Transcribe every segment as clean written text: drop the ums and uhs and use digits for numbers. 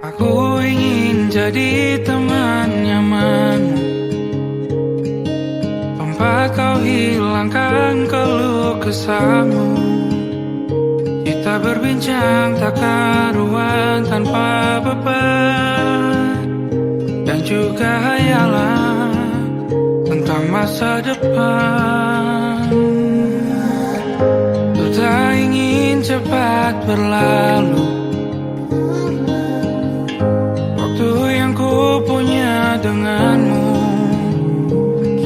Aku ingin jadi teman nyaman, tempat kau hilangkan keluh kesahmu. Kita berbincang tak karuan tanpa beban, dan juga hayalan tentang masa depan. Ku tak ingin cepat berlalu waktu yang ku punya denganmu.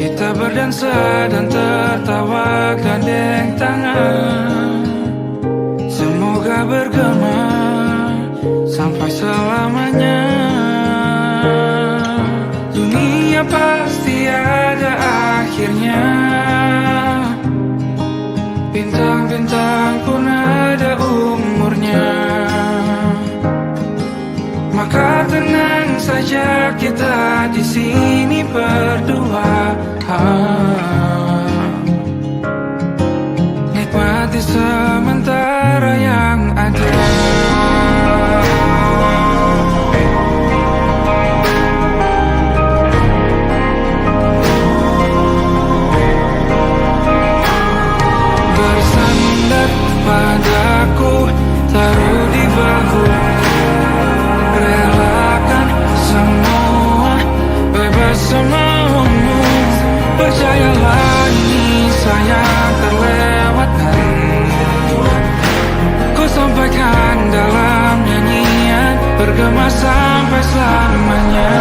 Kita berdansa dan tertawa gandeng tangan, semoga bergema sampai selamanya. Dunia pasti ada akhirnya, bintang-bintang pun ada umurnya. Maka tenang saja kita di sini berdua, nikmati sementara yang ada. Bersandar padaku, taruh di bahu, relakan semua, bebas semaumu. Percayalah ini sayang terlewatkan, ku sampaikan dalam nyanyian, bergema sampai selamanya.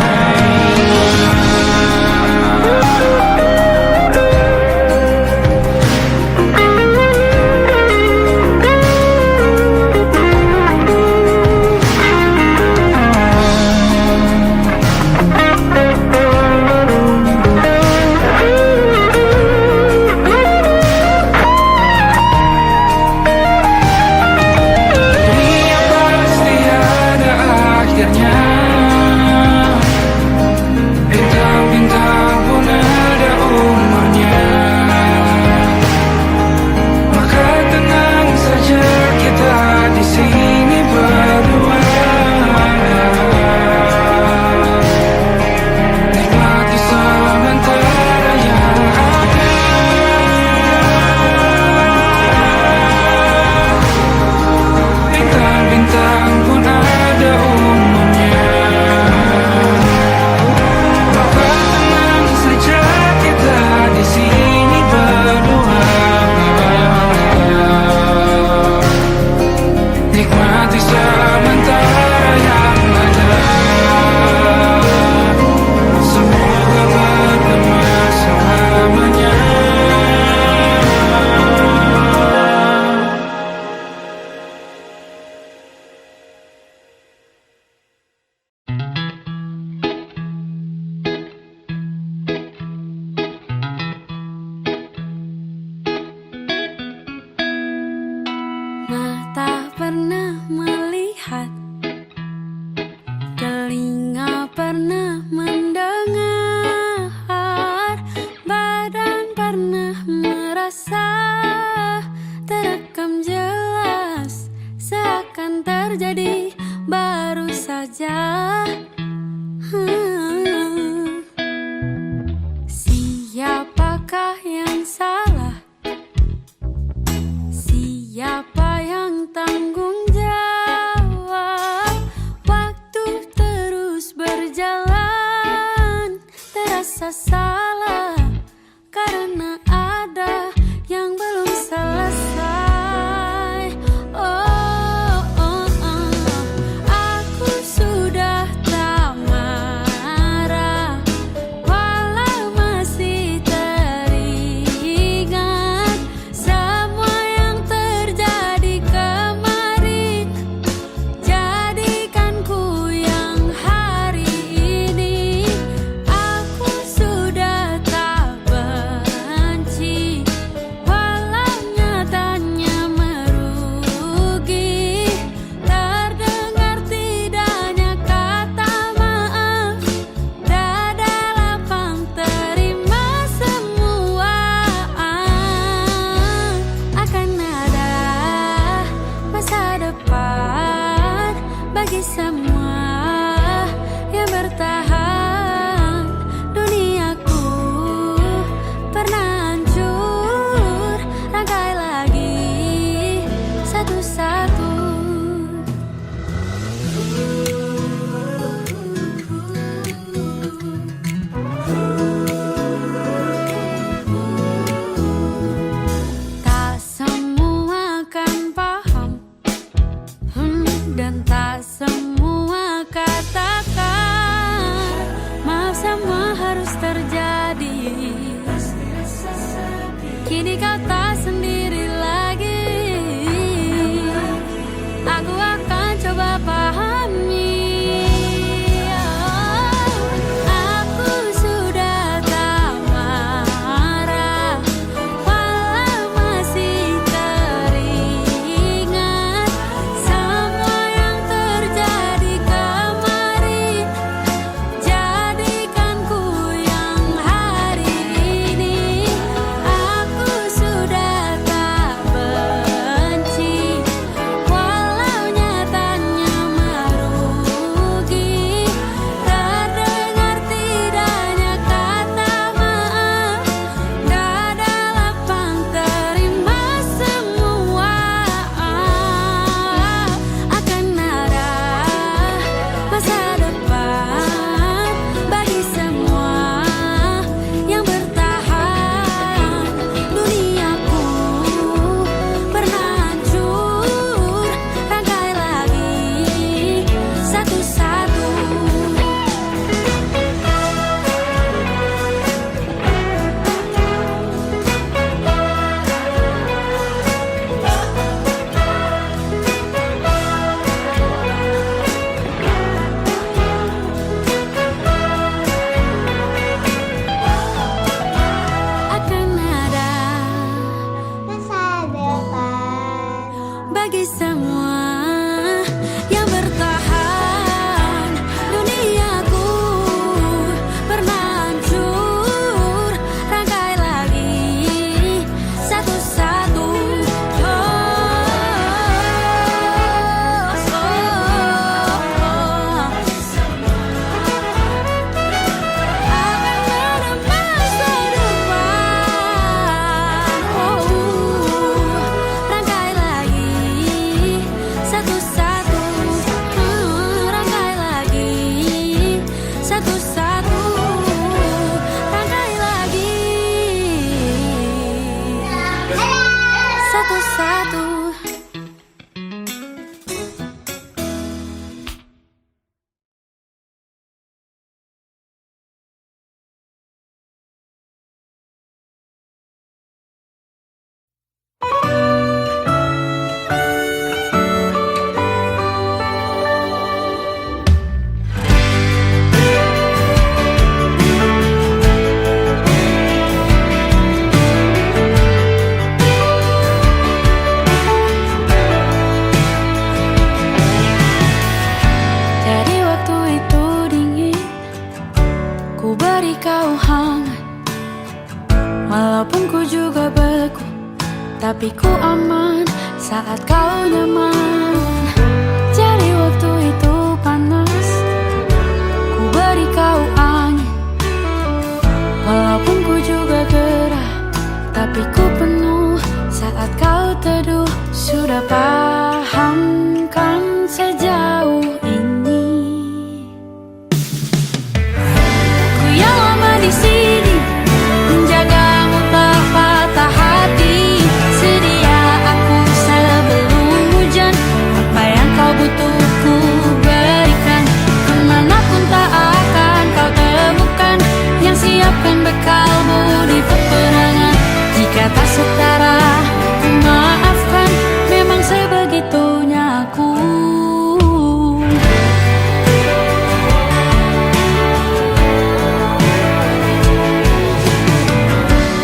bagi semua. semua yang bertahan. Duniaku pernah hancur, rangkai lagi satu-satu. Akan menemas depan. Rangkai lagi satu-satu. Rangkai lagi satu-satu. Rangkai lagi satu-satu. Jadi waktu itu dingin, ku beri kau hangat. Walaupun ku juga beku, tapi ku aman saat kau nyaman. Jadi waktu itu panas, ku beri kau angin. Walaupun ku juga gerah, tapi ku penuh saat kau teduh. Sudah paham kan sejauh ini? Ku yang lama di sini, menjagamu tak patah hati. Sedia aku sebelum hujan, apa yang kau butuh ku berikan. Kemanapun tak akan kau temukan yang siapkan bekalmu di peperangan. Jika tak setara, ku maafkan. Memang sebegitunya aku.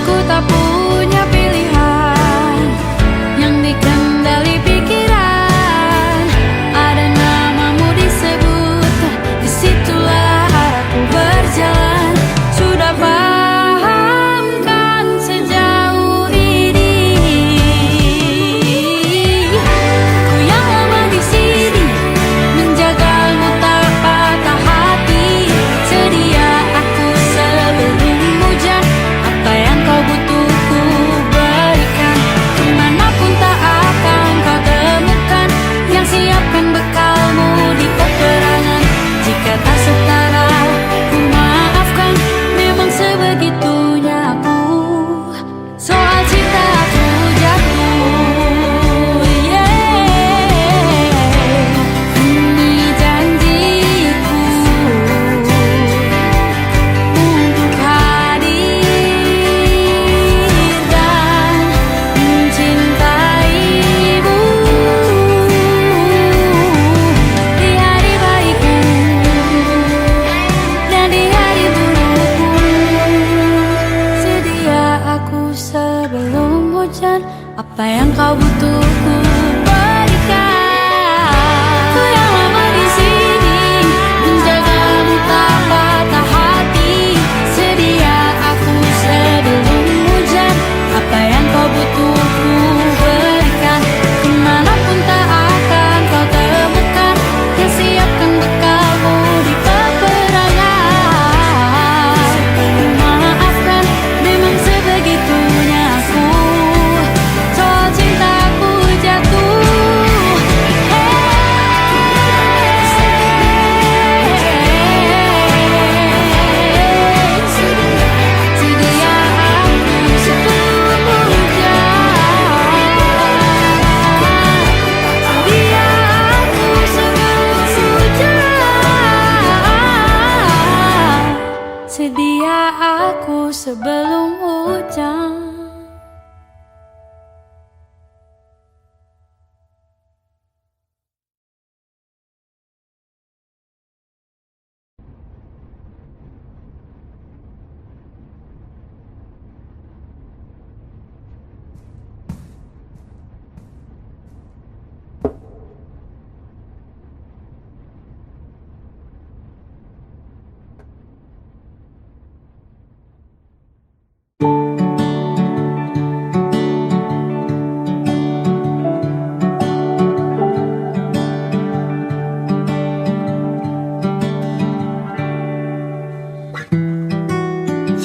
Ku tak punya pilihan yang dikendali pikiran. Ada namamu disebut, disitulah aku berjalan. Sudah paham kan sejauh ini? Ku yang lama di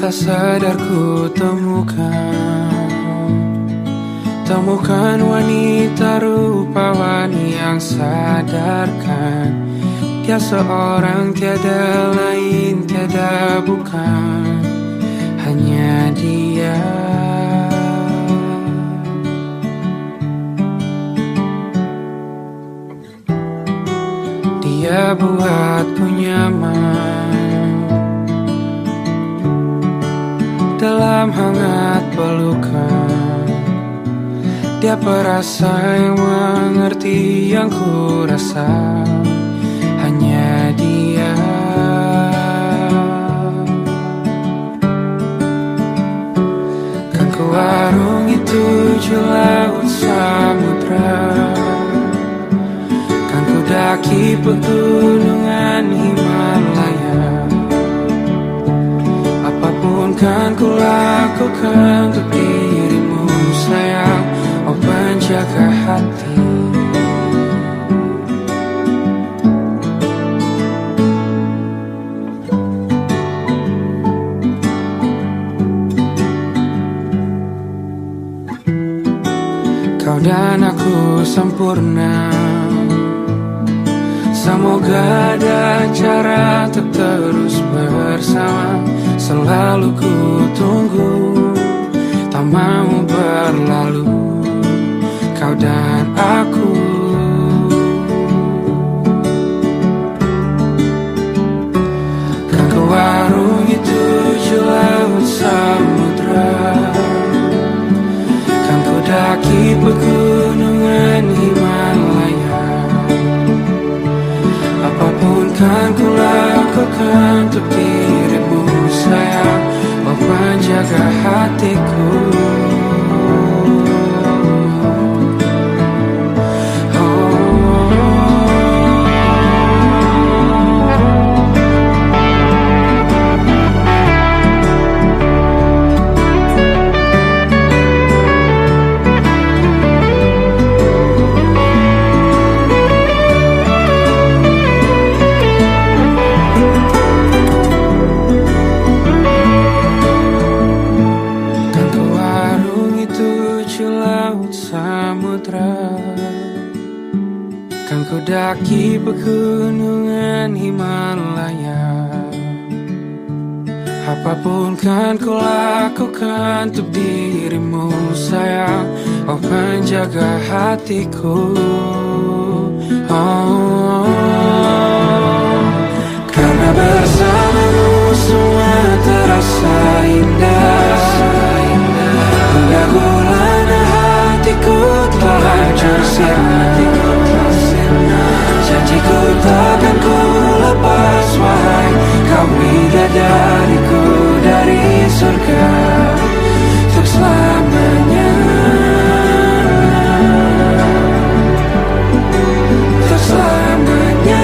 tak sadar ku temukan wanita rupawan yang sadarkan dia seorang, tiada lain, tiada bukan, hanya dia. Dia buatku nyaman dalam hangat pelukan. Dia perasa yang mengerti yang ku rasa, hanya dia. Kan ku warungi 7 laut samudra, kan ku daki pegunungan Himalaya. Apapun kan ku lakukan untuk dirimu sayang, oh penjaga hati. Kau dan aku sempurna, semoga ada cara untuk terus bersama. Selalu ku tunggu, tak mau berlalu, kau dan aku. Kan ku warungi 7 laut samudra, kan ku daki pegunungan Himalaya. Apapun kan ku lakukan untuk dirimu sayang, oh penjaga hatiku. Kan ku daki pegunungan Himalaya. Apapun kan ku lakukan untuk dirimu sayang, oh penjaga hatiku. Oh, karena bersamamu semua terasa indah. Hingga gulana hatiku telah bersirna. Janjiku takkan ku lepas, wahai kau bidadariku dari surga untuk selamanya, untuk selamanya,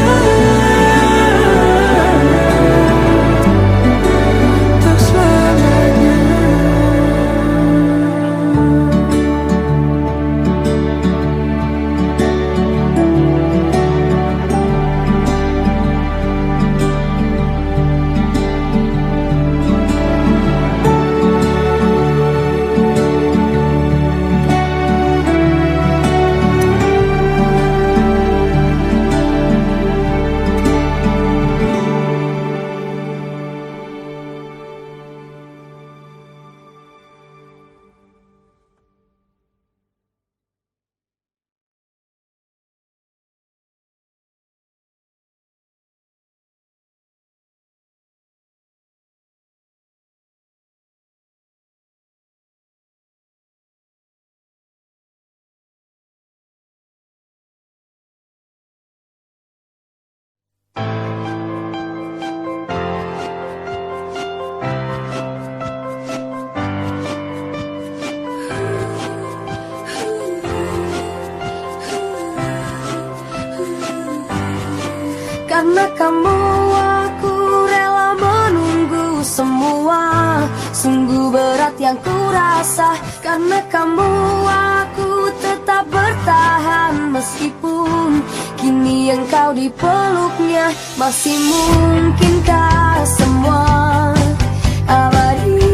untuk selamanya. Karena kamu aku rela menunggu semua. Sungguh berat yang ku rasa. Karena kamu aku tetap bertahan. Meskipun kini engkau di peluknya. Masih mungkinkah semua abadi?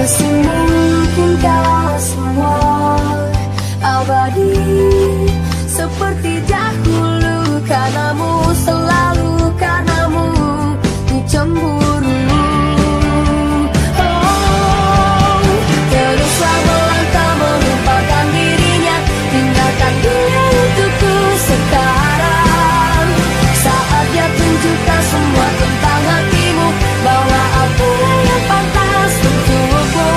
Masih mungkinkah semua abadi seperti dahulu, karenamu, selalu karenamu ku cemburu. Oh, teruslah melangkah melupakan dirinya, tinggalkan dia untukku sekarang. Saatnya tunjukkan semua tentang hatimu, bahwa aku yang pantas untukmu.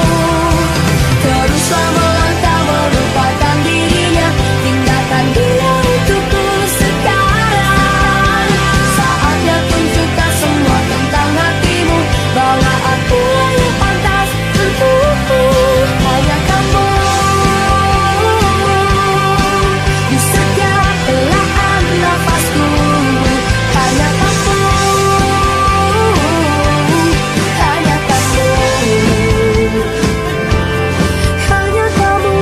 Teruslah melangkah melupakan dirinya, tinggalkan dia untukku sekarang. Saatnya tunjukkan semua tentang hatimu, bahwa aku yang pantas untukmu. Hanya kamu di setiap helaan nafasku. Hanya kamu, hanya kamu, hanya kamu.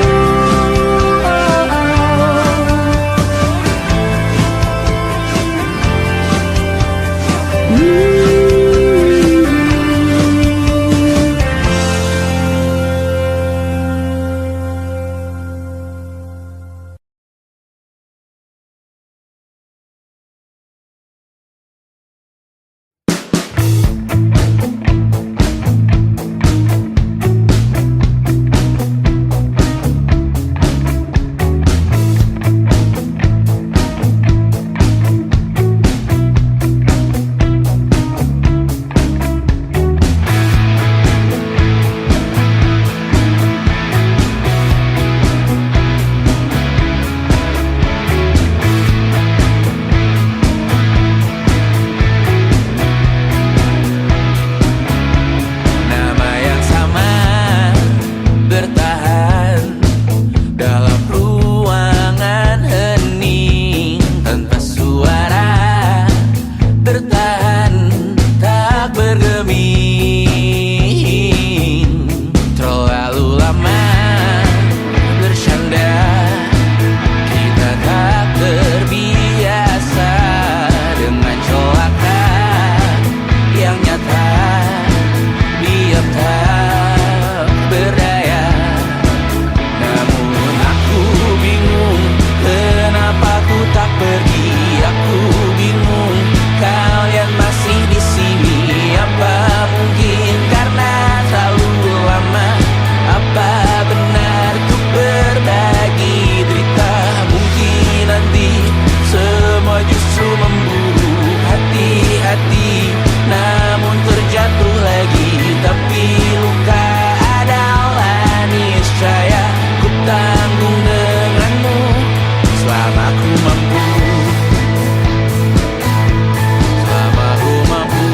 Nama yang sama bertahan dalam ruangan hening tanpa suara, bertahan tak bergeming. Terlalu lama bersandar, kita tak terbiasa dengan celaka yang nyata. Diam tak berdaya, namun aku bingung kenapa ku tak pergi. Aku bingung kalian masih di sini. Apa mungkin karena terlalu lama? Apa benar ku berbagi derita? Mungkin nanti semua justru memburu hati-hati, namun terjatuh lagi. Tapi luka adalah niscaya ku tanggung denganmu selama ku mampu. Selama ku mampu.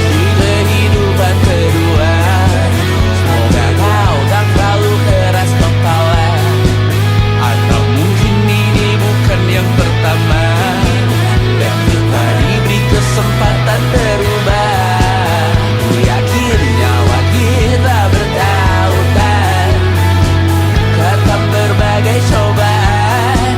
Di kehidupan kedua, semoga kau tak terlalu keras kepala. Atau mungkin ini bukan yang pertama, dan kita diberi kesempatan berubah. Ku yakin nyawa kita bertautan, kata berbagai cobaan.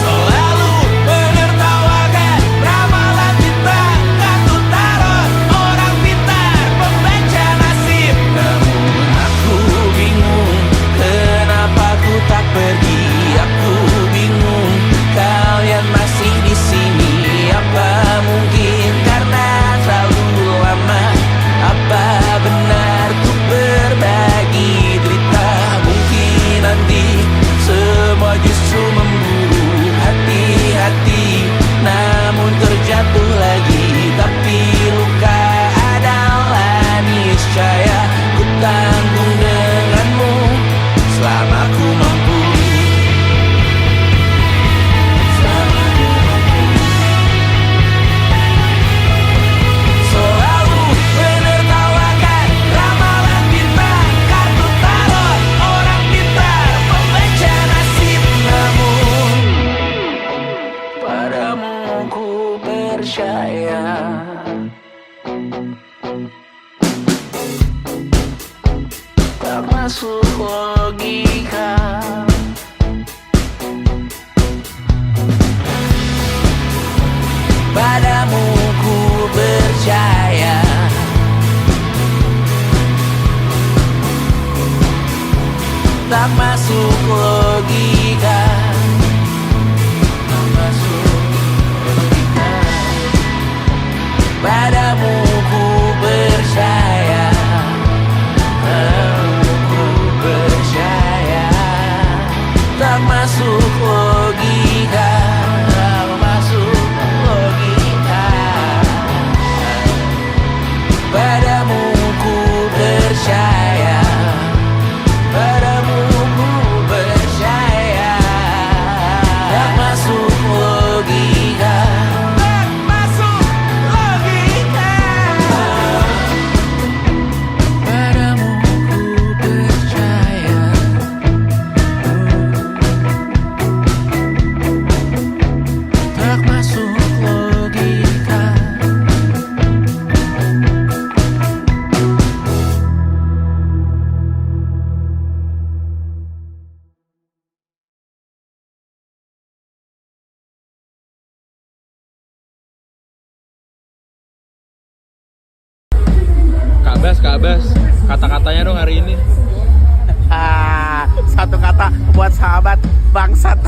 Selalu menertawakan ramalan kita, kartu tarot orang pintar, pembaca nasib. Namun aku bingung kenapa ku tak pergi. Aku bingung kalian masih di sini. Apa mungkin karena terlalu lama? Apa benar ku berbagi derita? Mungkin nanti semua justru memburu hati-hati, namun terjatuh lagi. Tapi luka adalah niscaya ku tanggung denganmu selama ku mampu. Selama ku mampu. Selalu menertawakan ramalan bintang, kartu tarot orang pintar, pembaca nasib. Namun padamu ku percaya. Tak masuk logika. Padamu ku percaya. Tak masuk logika. Tak masuk logika. Padamu ku percaya. Padamu ku percaya. Tak masuk logika. Tak masuk logika. Padamu ku percaya. Padamu ku percaya. Tak masuk logika. Tak masuk logika. Padamu ku percaya. Tak masuk logika. Kak Bas, kata-katanya dong hari ini. Satu kata buat sahabat bangsat.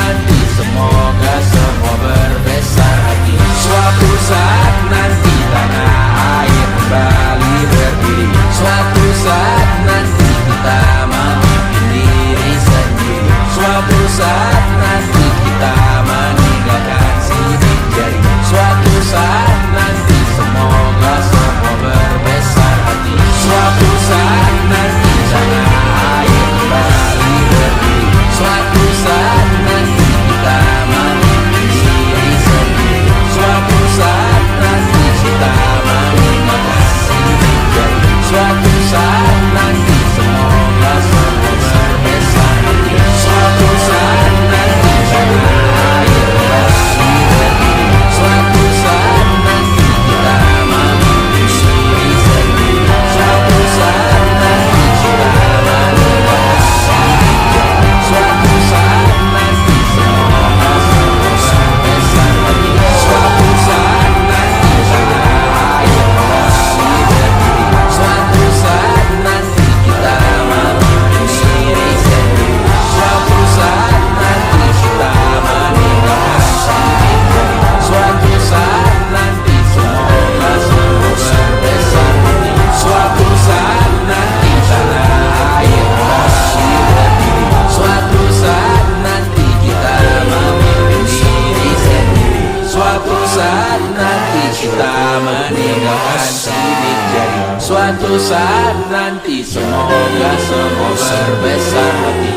nanti semoga semua berbesar hati. Suatu saat nanti tanah air kembali berdiri. Suatu saat nanti kita memimpin diri sendiri. Suatu saat nanti kita meninggalkan sidik jari. Suatu saat nanti semoga semua berbesar hati. Suatu saat nanti tanah air kembali berdiri. Suatu saat nanti kita memimpin diri sendiri. Suatu saat nanti kita meninggalkan sidik jari. Suatu saat nanti semoga semua berbesar hati. Suatu saat nanti tanah air kembali berdiri. Suatu saat nanti kita memimpin diri sendiri. Suatu saat nanti kita meninggalkan sidik jari. Suatu saat nanti semoga semua berbesar hati. Suatu saat nanti tanah air kembali berdiri. Suatu saat nanti kita memimpin diri sendiri. Suatu saat nanti kita meninggalkan sidik jari. Suatu saat nanti semoga semua berbesar hati. Suatu saat nanti tanah air kembali berdiri. Suatu saat nanti kita memimpin diri sendiri. Suatu saat nanti kita meninggalkan sidik jari. Suatu saat nanti semoga semua berbesar hati.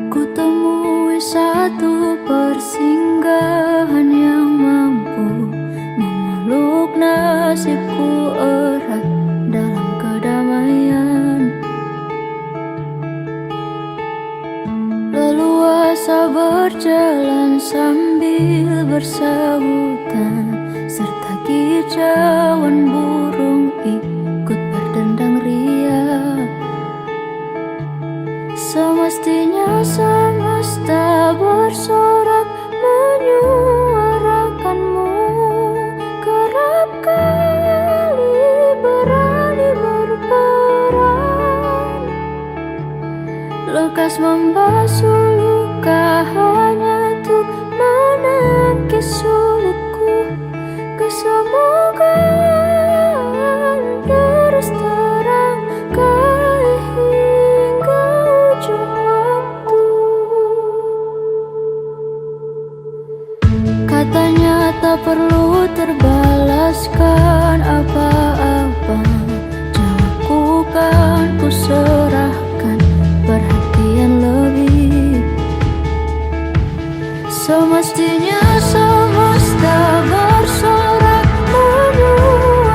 Ku temui satu persinggahan yang mampu memeluk nasibku erat dalam kedamaian. Leluasa berjalan sambil bersahutan, serta kicauan burung ikut berdendang riang. Semestinya semesta bersorak menyuarakanmu. Kerap kali berani berperan, lekas membasuh luka hanya untuk menangkis sulitku. Kesemogaan terus terangkai hingga ujung waktu. Katanya tak perlu terbalaskan apa-apa, jawabku kan ku serahkan perhatian lebih. Semestinya semesta bersorak menyuarakanmu.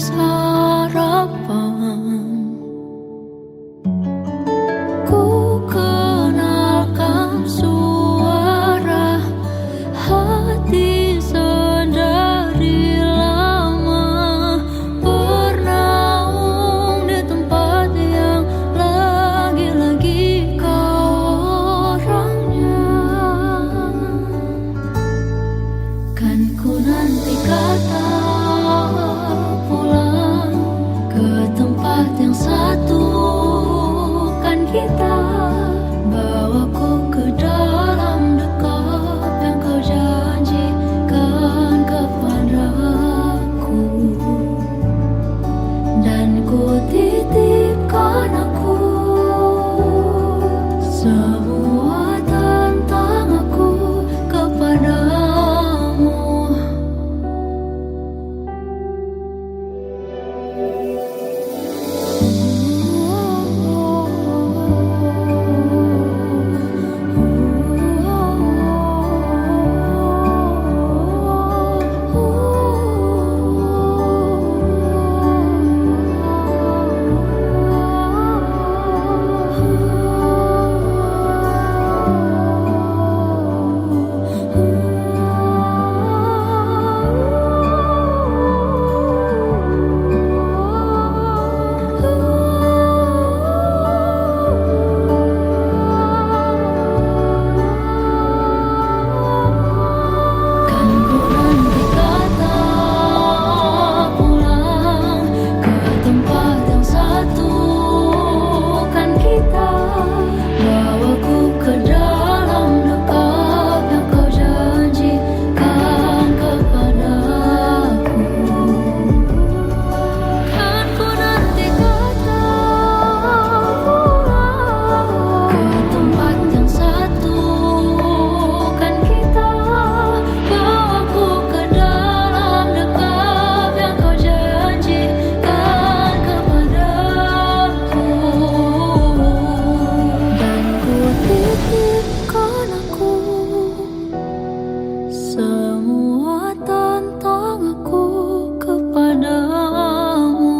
sarapan. Ku kenalkan suara hati sedari lama, bernaung di tempat yang lagi-lagi kau orangnya. Kan ku nanti kata pulang ke tempat yang satu. Kan kita bawaku ke dalam dekap yang kau janjikan kepadaku. Dan ku titipkan aku semua tentang aku kepadamu. Kan ku nanti kata pulang ke tempat yang satu. Kan kita bawaku ke dalam dekap yang kau janjikan kepadaku. Kan ku nanti kata pulang ke tempat yang satu. Kan kita bawaku ke dalam dekap yang kau janjikan kepadaku. Dan ku titipkan aku semua tentang aku kepadamu.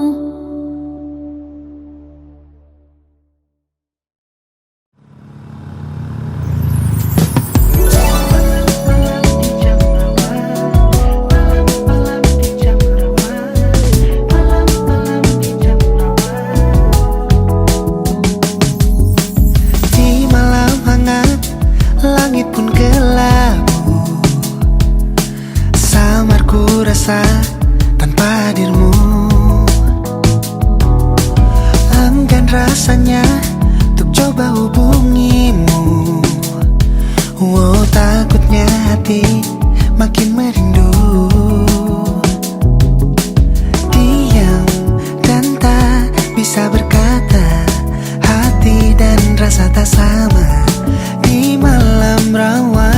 Di malam hangat, langit pun gelap. Samar ku rasa tanpa hadirmu. Enggan rasanya untuk coba hubungimu. Oh, takutnya hati makin merindu. Diam dan tak bisa berkata, hati dan rasa tak sama di malam rawan.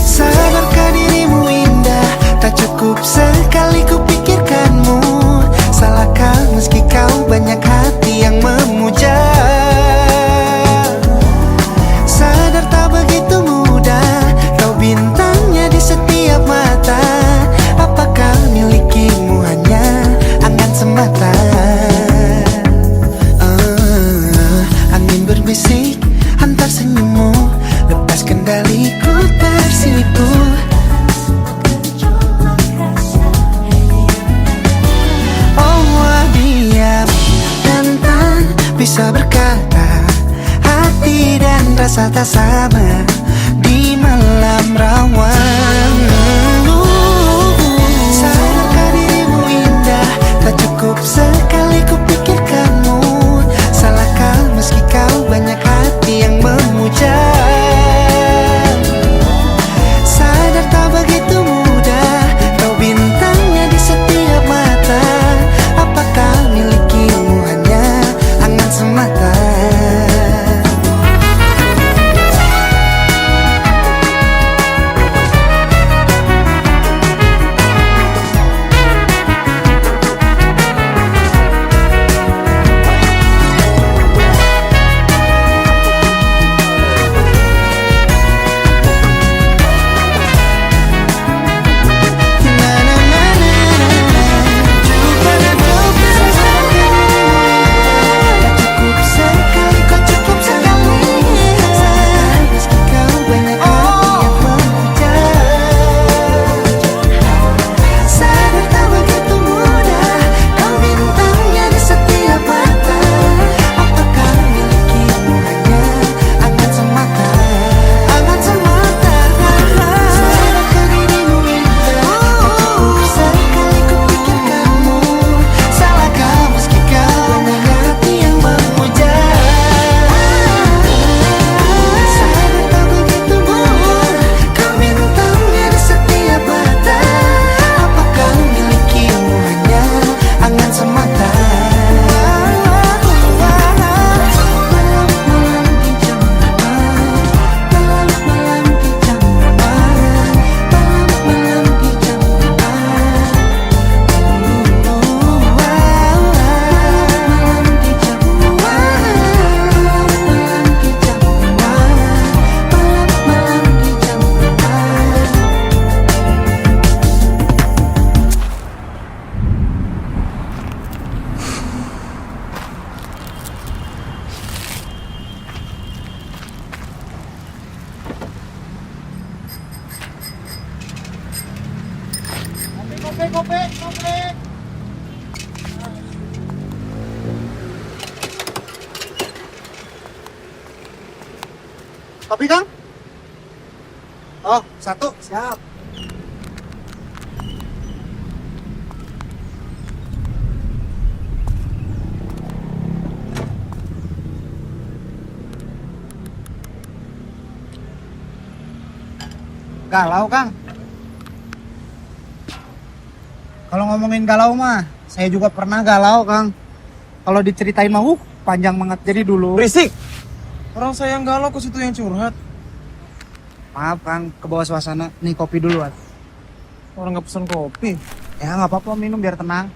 Sadarkah dirimu indah, tak cukup sekali ku pikirkanmu. Salahkah meski kau banyak hati yang memuja? Sadar tak begitu mudah, kau bintangnya di setiap mata. Apakah milikimu hanya angan semata? Angin berbisik antar senyummu, lepas kendaliku tersilipku. Oh, diam dan tak bisa berkata, hati dan rasa tak sama di malam rawan. Sadarkah dirimu indah, tak cukup sekali ku pikirkanmu. Salahkah meski kau banyak hati yang memuja? Sadar tak begitu mudah, kau bintangnya di setiap mata. Apakah milikimu hanya angan semata? Kopi Kang? Oh, satu, siap. Galau, Kang. Kalau ngomongin galau mah, saya juga pernah galau, Kang. Kalau diceritain mah, panjang banget. Jadi dulu. Berisik. Orang saya yang galau ke situ yang curhat. Maaf, Kang, ke bawah suasana. Nih kopi dulu, At. Orang nggak pesan kopi. Ya nggak apa-apa, minum biar tenang.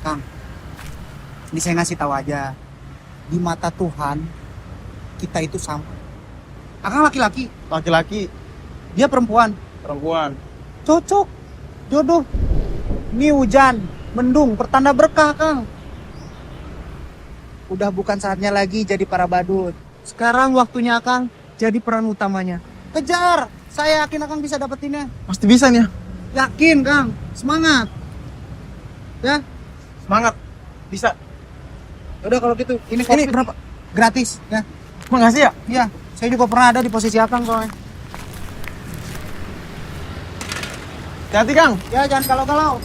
Kang, ini saya ngasih tahu aja. Di mata Tuhan, kita itu sama. Akang laki-laki, Laki-laki, dia perempuan. perempuan. Cocok, jodoh. Ini hujan, mendung, pertanda berkah, Kang. Udah bukan saatnya lagi jadi para badut. Sekarang waktunya Akang jadi peran utamanya. Kejar, saya yakin Akang bisa dapetinnya. Pasti bisa nih ya. Yakin, Kang. Semangat. Ya, Semangat. Bisa. udah kalau gitu. Ini kopi Ini berapa? gratis, ya. Makasih ya. Iya, saya juga pernah ada di posisi Akang soalnya. Hati-hati Kang. Ya, jangan galau-galau.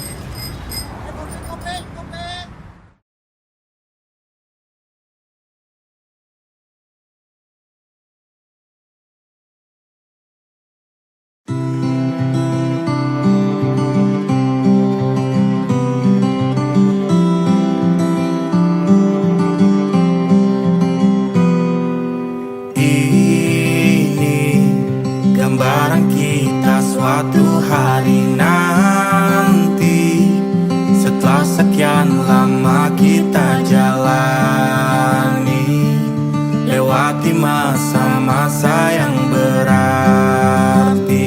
Ini gambaran kita suatu hari nanti. Setelah sekian lama kita jalani, lewati masa-masa yang berarti.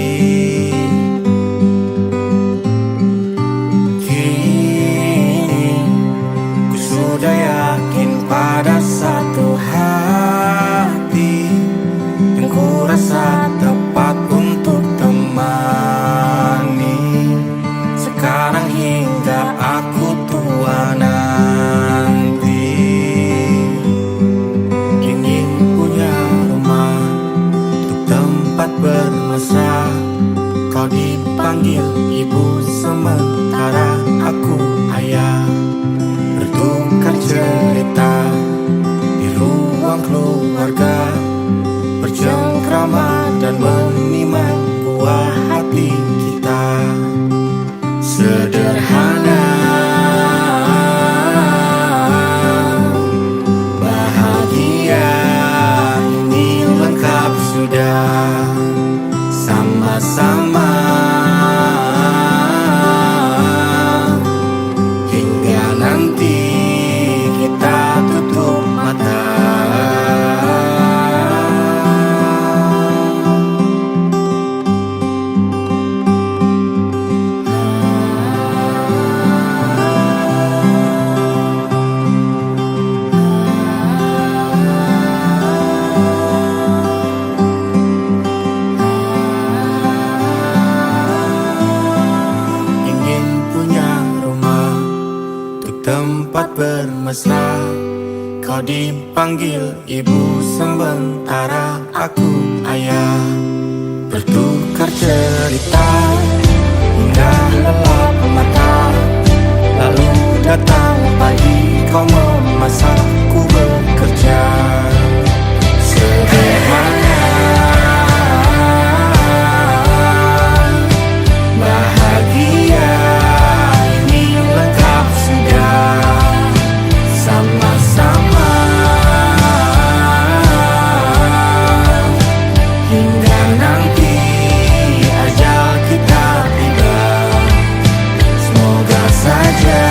Kini ku sudah yakin pada satu hati yang ku rasa tepat untuk temani. Sekarang hingga aku tua nanti, ingin punya rumah untuk tempat bermesra. Kau dipanggil ibu sementara aku ayah, bertukar cerita di ruang keluarga, bercengkrama dan menimang buah hati kita. Sederhana, bahagia, ini lengkap sudah. Sama-sama hingga nanti kita tutup mata. Ingin punya rumah untuk tempat bermesra. Kau dipanggil ibu sementara aku ayah, bertukar cerita hingga lelap mata. Lalu datang pagi, kau memasak, ku bekerja. Sederhana, bahagia, ini lengkap sudah. Sama-sama hingga nanti ajal kita tiba. Semoga saja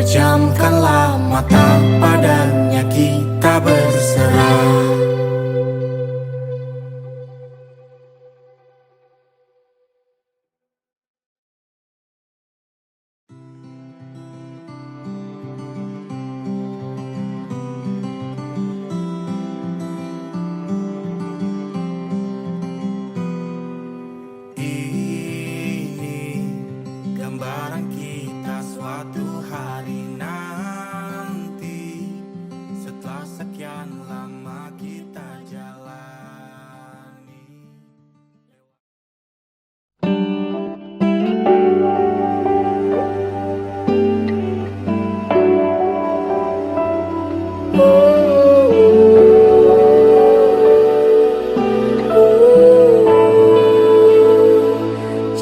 Pejamkanlah mata, padanya kita berserah. Ini gambaran kita suatu hari nanti, setelah sekian lama kita jalani.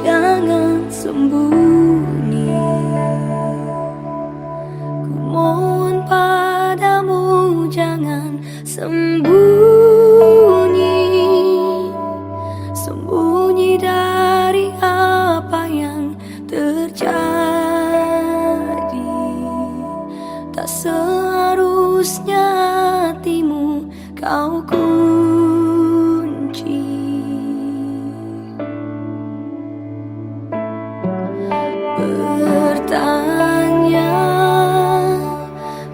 Jangan sembunyi, ku mohon padamu jangan sembunyi, sembunyi dari apa yang terjadi. Tak seharusnya hatimu kau kunci. Bertanya,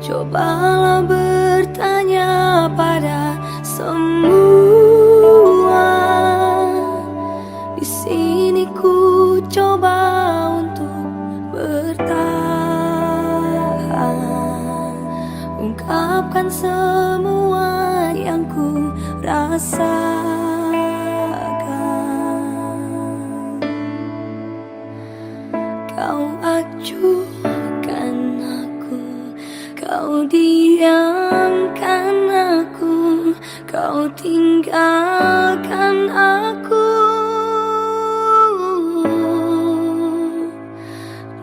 cobalah bertanya pada semua. Di sini ku coba untuk bertahan, ungkapkan semua yang ku rasakan. Kau acuhkan aku, kau diamkan aku, kau tinggalkan aku.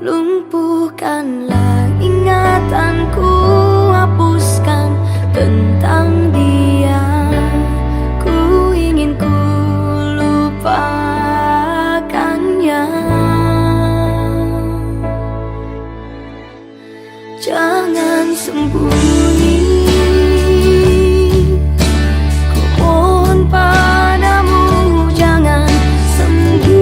Lumpuhkanlah ingatanku, hapuskan tentang dia. Ku ingin ku lupakannya. Jangan sembunyi, ku mohon padamu jangan sembunyi,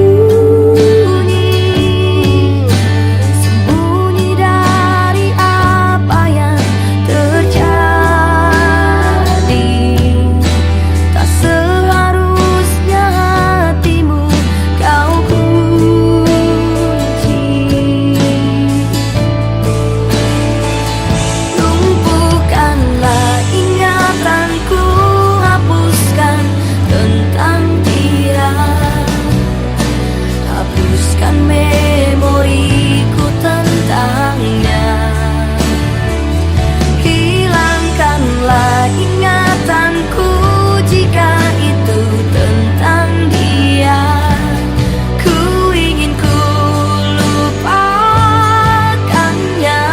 sembunyi dari apa yang terjadi. Tak seharusnya hatimu kau kunci. Lumpuhkanlah ingatanku, hapuskan tentang dia. Hapuskan memoriku tentangnya. Hilangkanlah ingatanku jika itu tentang dia. Ku ingin ku lupakannya.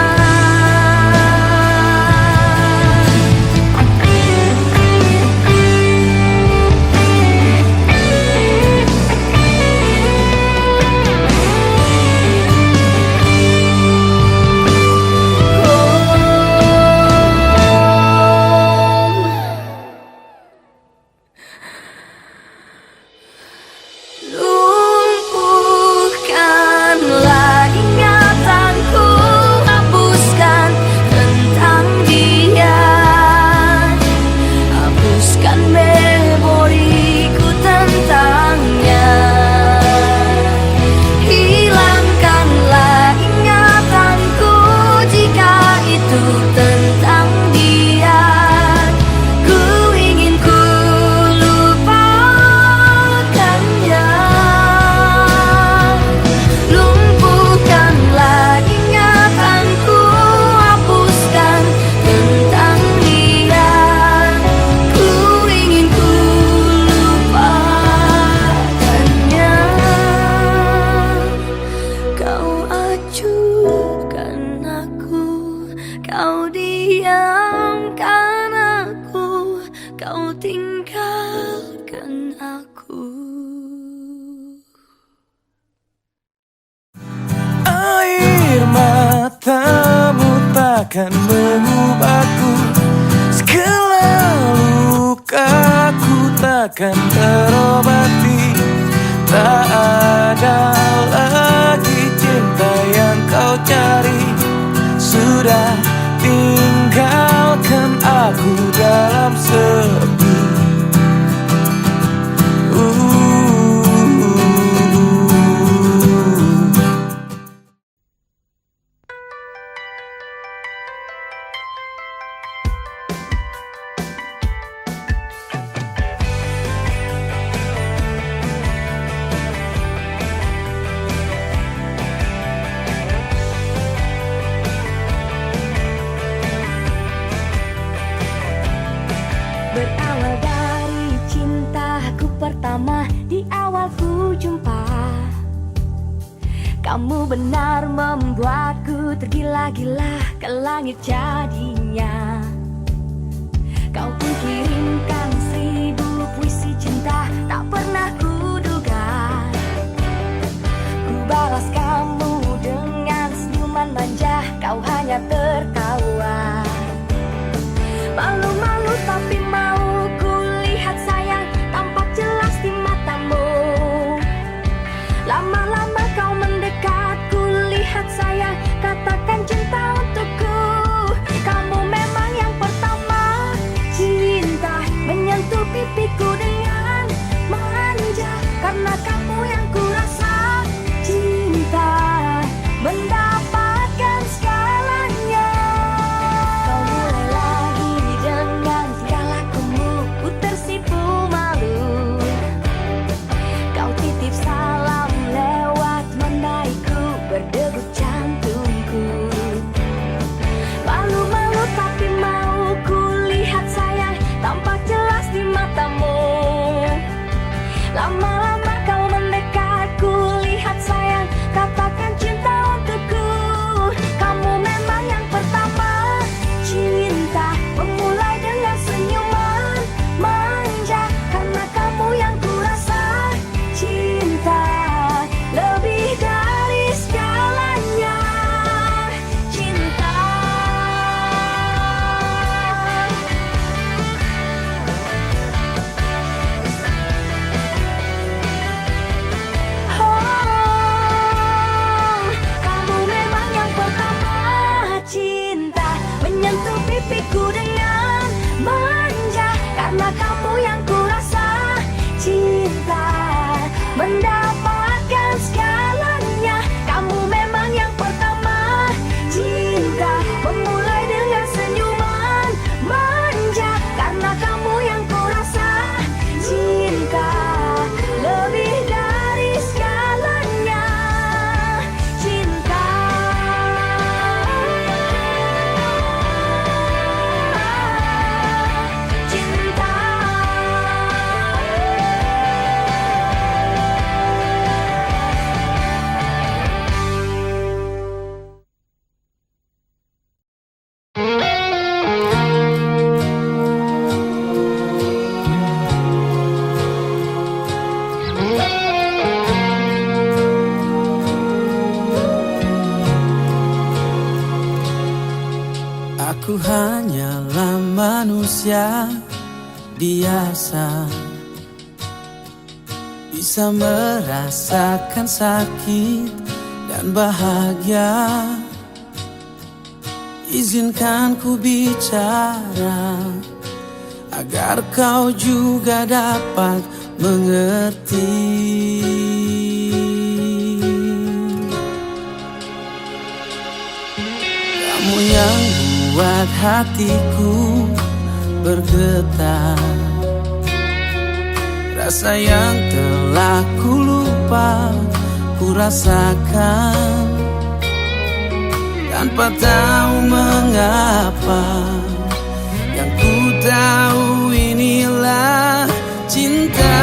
Lumpuhkanlah ingatanku, hapuskan tentang dia. Hapuskan memoriku tentangnya. Hilangkanlah ingatanku jika itu tentang dia. Ku ingin ku lupakannya. Lumpuhkanlah ingatanku, hapuskan tentang dia. Ku ingin ku lupakannya. Kau acuhkan aku, kau diamkan aku, kau tinggalkan aku. Air matamu takkan mengubahku. Segala lukaku takkan terobati. Tak ada lagi cinta yang kau cari. Sudah tinggalkan aku dalam sepi. Berawal dari cintaku pertama di awal ku jumpa, kamu benar membuatku tergila-gila ke langit jadinya. Kau pun kirimkan 1000 puisi cinta tak pernah kuduga. Ku balas kamu dengan senyuman manja, kau hanya tertawa. Malu-malu tapi mau kulihat sayang, tampak jelas di matamu. Lama-lama kau mendekat, kulihat sayang, katakan cinta untukku. Kamu memang yang pertama, cinta menyentuh pipiku dengan manja. Karena kamu yang kurasa, cinta mendapatkan segalanya. Kau mulai lagi dengan tingkah lakumu, ku tersipu malu. Kau titip salam lewat mandaiku, berdegup jantungku. Malu-malu tapi mau kulihat sayang, tampak jelas di matamu. Lama-lama kau mendekat, kulihat sayang, katakan cinta untukku. Kamu memang yang pertama, cinta memulai dengan senyuman manja. Karena kamu yang kurasa, cinta lebih dari segalanya. Cinta, oh, kamu memang yang pertama, cinta menyentuh pipiku dengan manja. Karena kamu yang kurasa, cinta mendapatkan segalanya. Kamu memang yang pertama, cinta memulai dengan senyuman manja. Karena kamu yang kurasa, cinta lebih dari segalanya. Cinta, cinta. Aku hanyalah manusia biasa, bisa merasakan sakit dan bahagia. Izinkan ku bicara agar kau juga dapat mengerti. Kamu yang buat hatiku bergetar, rasa yang telah ku lupa ku rasakan tanpa tahu mengapa. Yang ku tahu inilah cinta.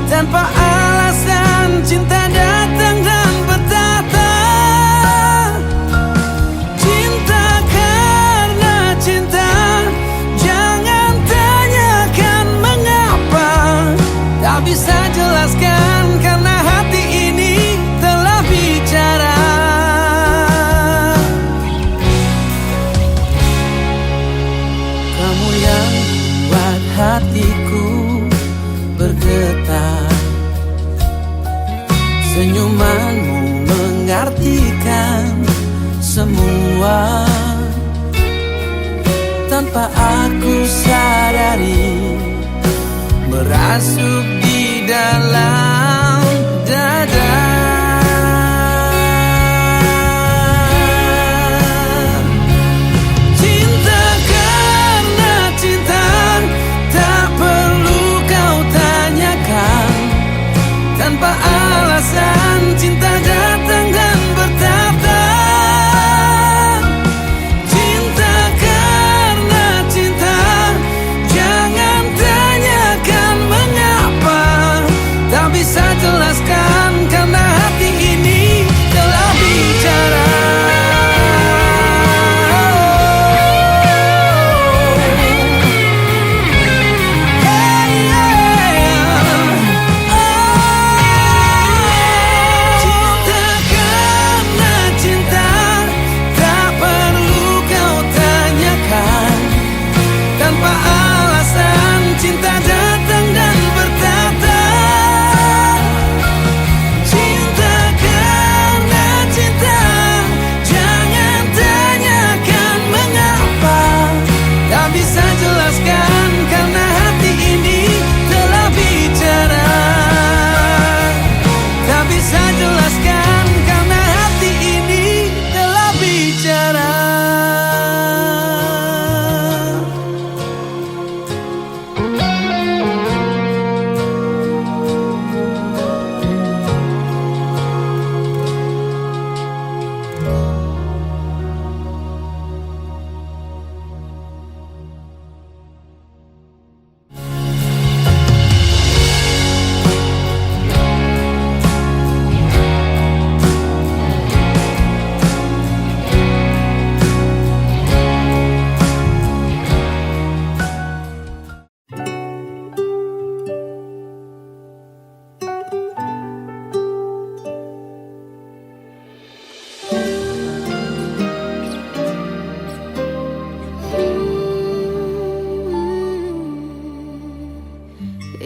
Tanpa alasan cinta datang dan bertata. Cinta karena cinta hatiku bergetar. Senyumanmu mengartikan semua. Tanpa aku sadari, merasuk di dalam dada. Cinta karena cinta, tak perlu kau tanyakan. Tanpa alasan cinta datang dan bertata. Cinta karena cinta, jangan tanyakan mengapa. Tak bisa jelaskan karena hati ini telah bicara.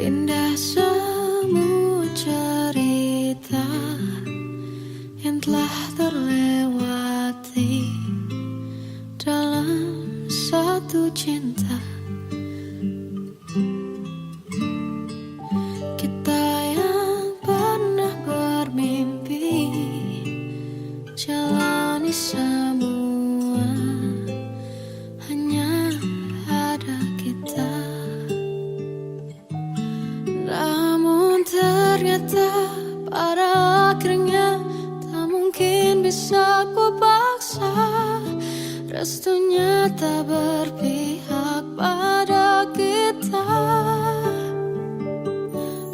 Indah semua cerita yang telah terlewati dalam satu cinta. Kita yang pernah bermimpi jalani semua, hanya ada kita. Namun ternyata pada akhirnya tak mungkin bisa ku paksa. Restunya tak berpihak pada kita.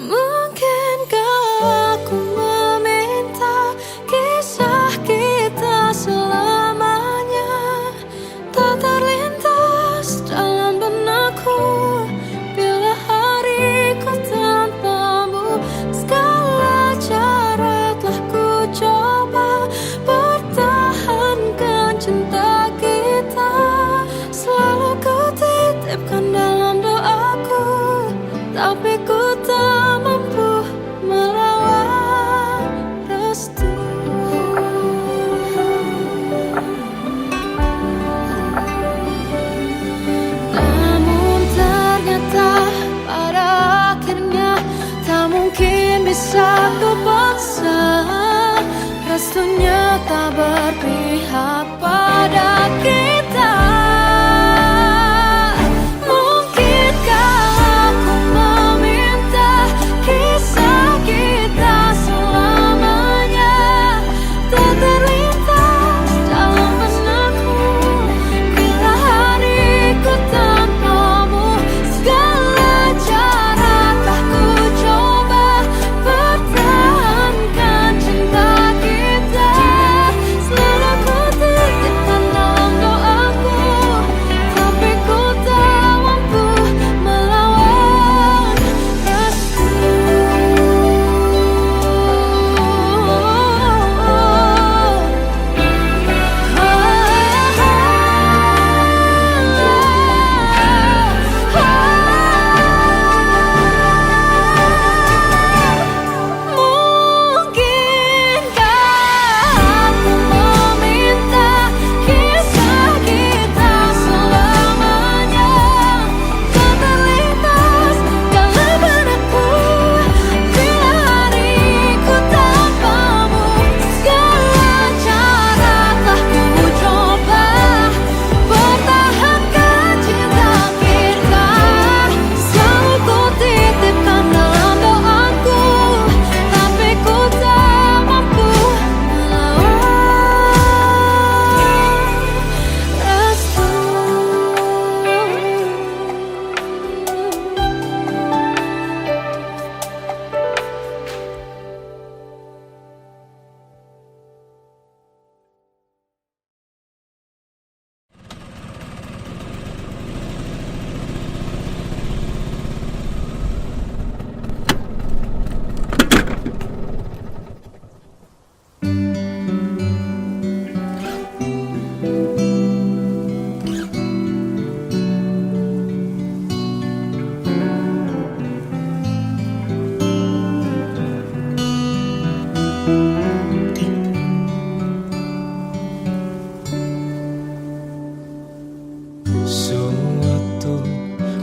Mungkinkah aku meminta kisah kita selamanya tak terlintas dalam benakku. Bila hariku tanpamu, segala cara telah ku coba pertahankan cinta kita. Selalu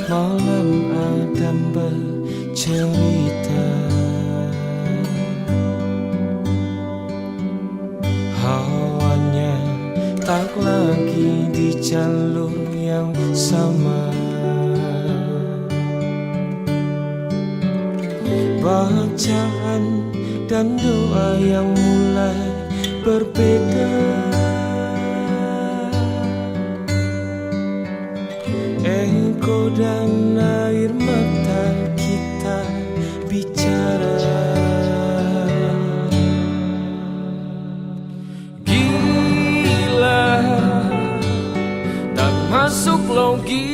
malam Adam bercerita. Hawanya tak lagi di jalur yang sama. Bacaan dan doa yang mulai berbeda. Ego dan air mata kita bicara. Gila, tak masuk logika,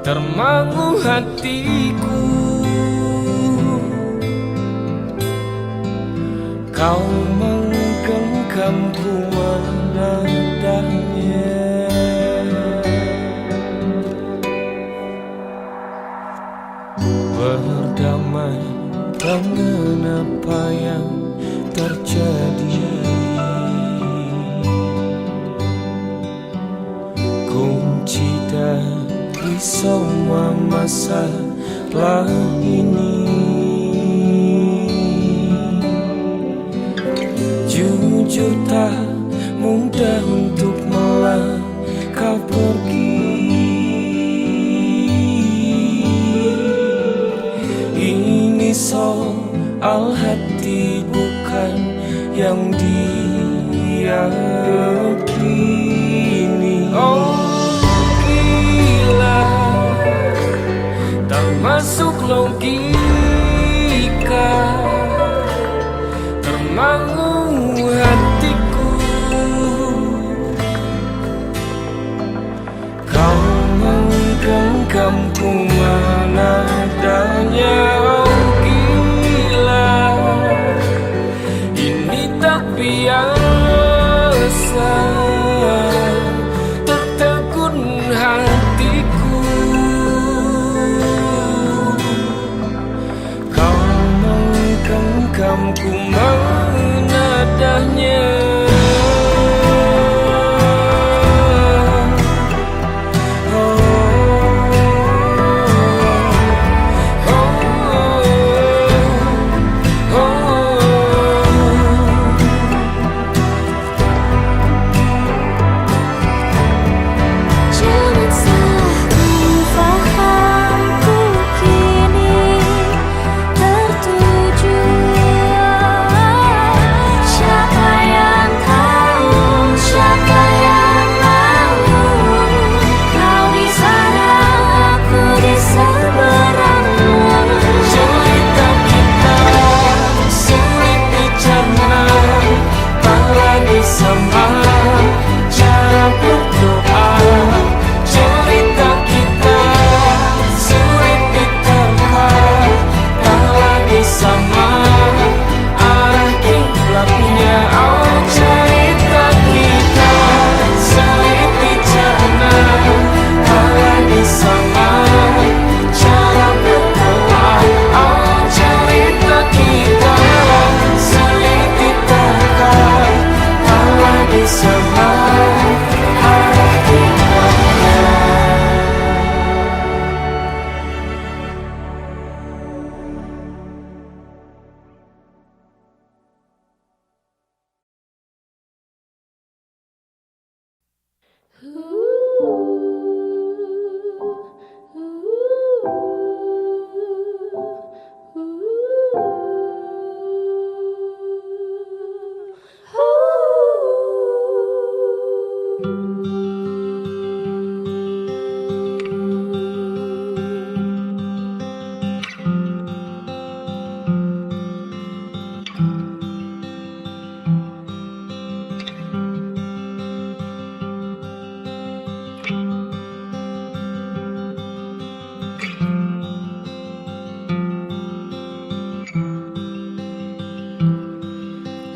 termangu hatiku. Kau menggenggamku menadahnya. Berdamai dengan apa yang terjadi. Kunci dari semua masalah ini. Jujur tak mudah untuk melangkah pergi. Ini soal hati bukan yang diyakini. Oh gila, tak masuk logika, termangu hatiku. Kau menggenggamku menadanya. Oh gila, ini tak biasa, tertegun hatiku. Kau menggenggamku menadahnya.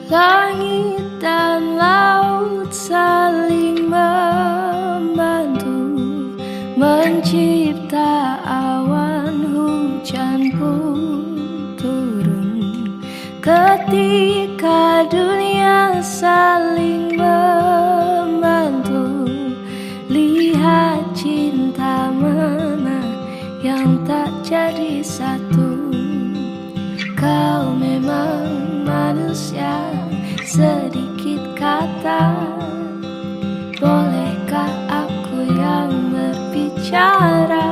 Langit dan laut saling membantu mencipta awan hujan pun turun. Ketika dunia saling membantu, lihat Kukira cinta mana yang tak jadi satu. Kau memang manusia, sedikit kata. Bolehkah aku yang berbicara?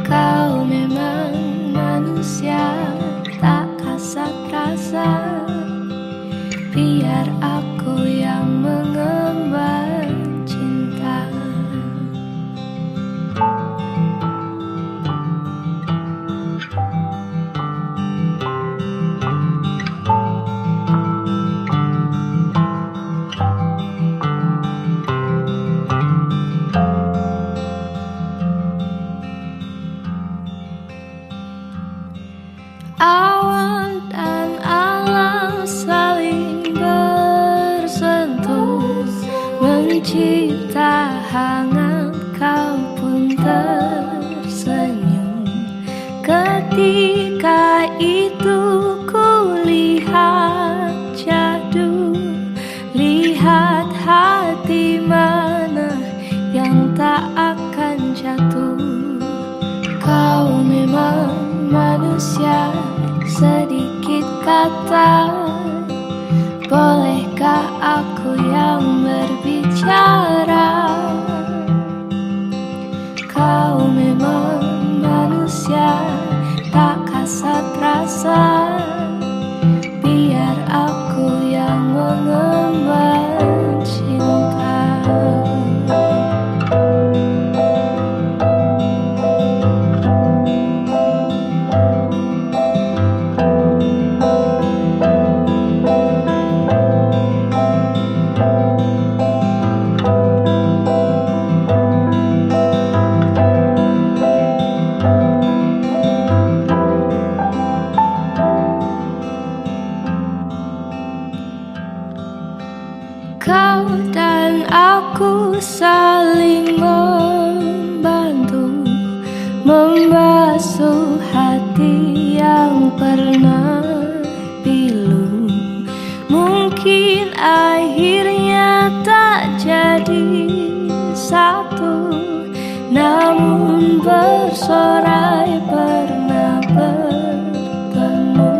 Kau memang manusia, tak kasat rasa. Biar aku yang mengemban cinta. Awan dan alam saling bersentuh, mencipta hangat, kau pun tersenyum. Ketika itu kulihat jadu, lihat hati mana yang tak akan jatuh. Kau memang manusia, sedikit kata. Bolehkah aku yang berbicara? Kau memang manusia, tak kasat rasa. Biar aku yang mengemban cinta. Kau dan aku saling membantu, membasuh hati yang pernah pilu. Mungkin akhirnya tak jadi satu, namun bersorai pernah bertemu.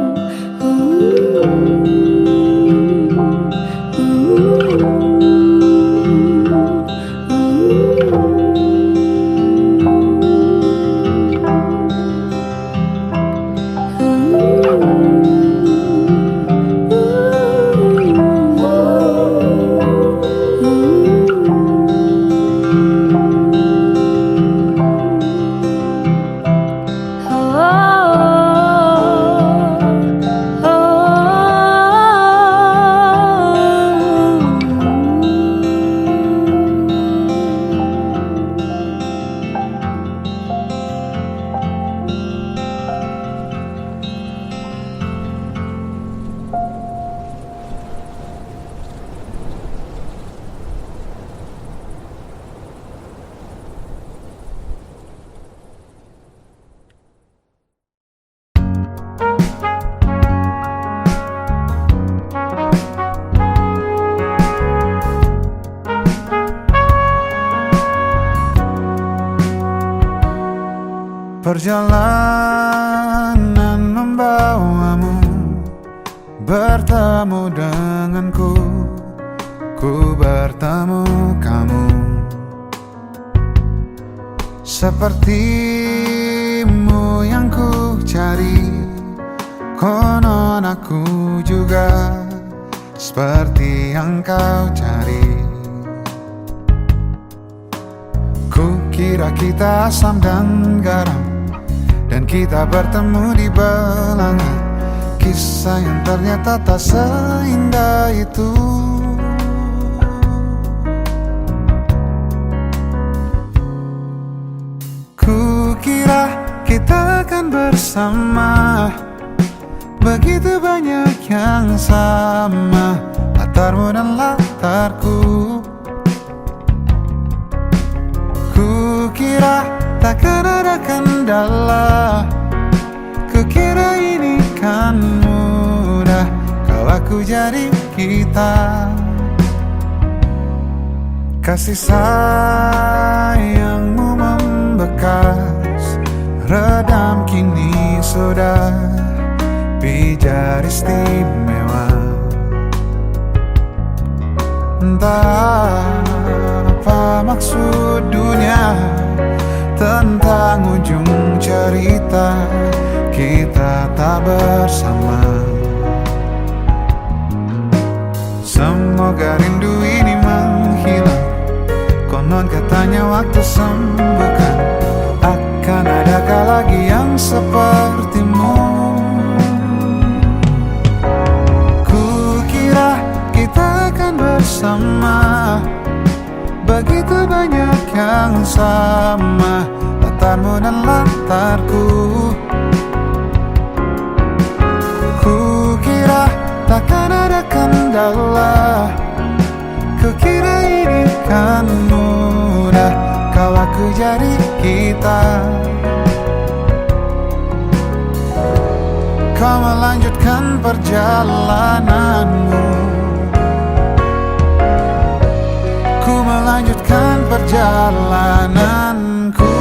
Perjalanan membawamu bertemu denganku, ku bertemu kamu. Sepertimu yang ku cari, konon aku juga seperti yang kau cari. Ku kira kita asam dan garam, dan kita bertemu di belanga. Kisah yang ternyata tak seindah itu. Ku kira kita akan bersama, begitu banyak yang sama, latarmu dan latarku. Ku kira takkan ada kendala, kukira ini kan mudah kalau aku jadi kita. Kasih sayangmu membekas, redam kini sudah pijar istimewa. Entah apa maksud dunia tentang ujung cerita kita tak bersama. Semoga rindu ini menghilang. Konon katanya waktu sembuhkan. Akan adakah lagi yang sepertimu? Kukira kita akan bersama. Begitu banyak yang sama, latarmu dan latarku. Kukira takkan ada kendala. Kukira ini kan mudah, kau aku jadi kita. Kau melanjutkan perjalananmu, ku melanjutkan perjalananku.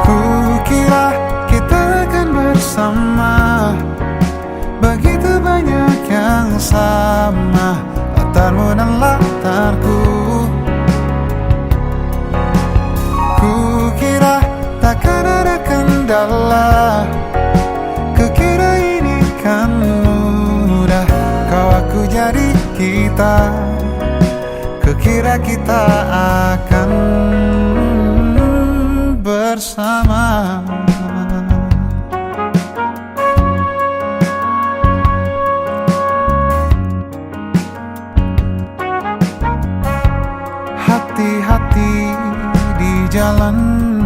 Kukira kita akan bersama. Begitu banyak yang sama, latarmu dan latarku. Kukira takkan ada kendala. Kukira ini kan mudah, kau aku jadi kita. Kukira kita akan bersama. Hati-hati di jalan